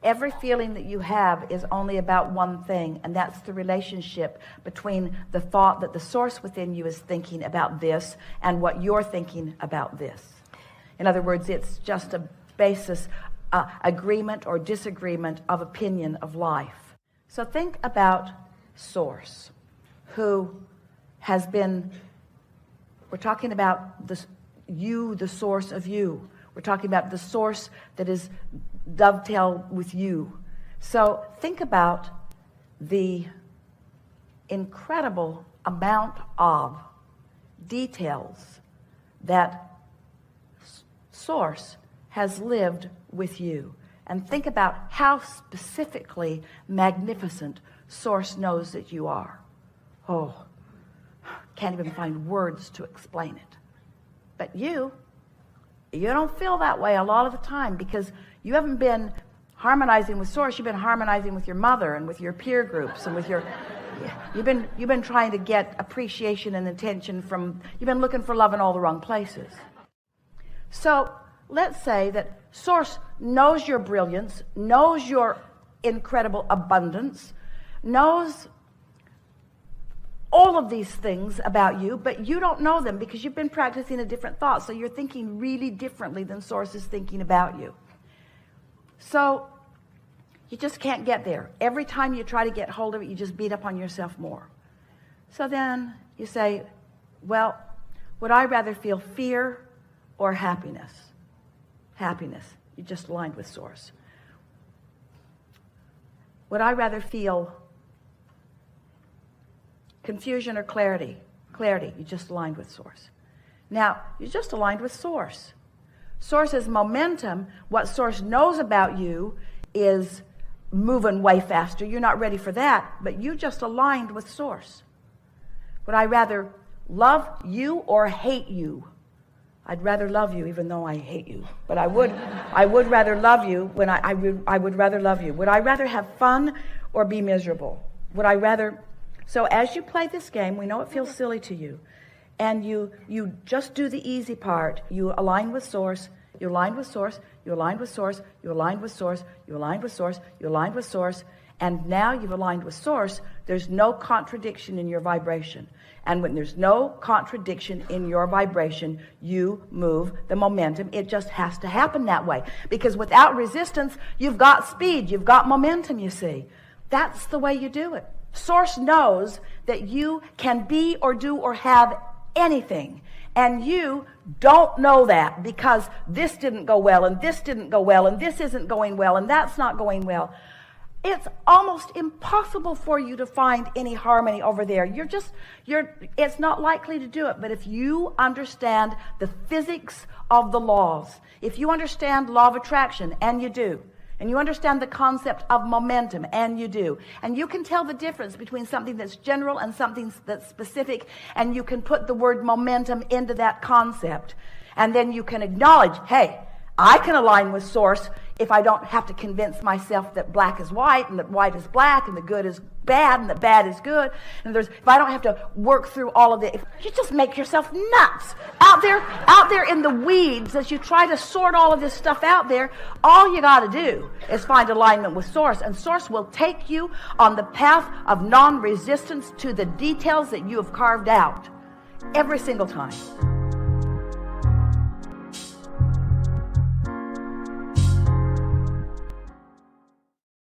Every feeling that you have is only about one thing, and that's the relationship between the thought that the source within you is thinking about this and what you're thinking about this. In other words, it's just a basis, agreement or disagreement of opinion of life. So think about source, who has been, we're talking about this, you, the source of you. We're talking about the source that is dovetail with you. So think about the incredible amount of details that source has lived with you. And think about how specifically magnificent source knows that you are. Oh, can't even find words to explain it. But you don't feel that way a lot of the time because you haven't been harmonizing with source. You've been harmonizing with your mother and with your peer groups and with your you've been trying to get appreciation and attention from, you've been looking for love in all the wrong places. So let's say that source knows your brilliance, knows your incredible abundance, knows all of these things about you, but you don't know them because you've been practicing a different thought. So you're thinking really differently than source is thinking about you. So you just can't get there. Every time you try to get hold of it, you just beat up on yourself more. So then you say, well, would I rather feel fear or happiness? Happiness. You just aligned with source. Would I rather feel confusion or clarity? Clarity. You just aligned with source. Now, you just aligned with source. Source is momentum. What source knows about you is moving way faster. You're not ready for that, but you just aligned with source. Would I rather love you or hate you? I'd rather love you even though I hate you. But I would rather love you when I would rather love you. Would I rather have fun or be miserable? Would I rather... So as you play this game, we know it feels silly to you. And you just do the easy part. You align with source, you align with source, you align with source, you align with source, you align with source, you align with source, and now you've aligned with source. There's no contradiction in your vibration. And when there's no contradiction in your vibration, you move the momentum. It just has to happen that way. Because without resistance, you've got speed, you've got momentum, you see. That's the way you do it. Source knows that you can be or do or have anything. And you don't know that because this didn't go well, and this didn't go well, and this isn't going well, and that's not going well. It's almost impossible for you to find any harmony over there. It's not likely to do it. But if you understand the physics of the laws, if you understand law of attraction, and you do, and you understand the concept of momentum, and you do, and you can tell the difference between something that's general and something that's specific, and you can put the word momentum into that concept, and then you can acknowledge, hey, I can align with source if I don't have to convince myself that black is white and that white is black and the good is bad and the bad is good. And if I don't have to work through all of it, you just make yourself nuts out there in the weeds as you try to sort all of this stuff out there. All you got to do is find alignment with source, and source will take you on the path of non-resistance to the details that you have carved out every single time.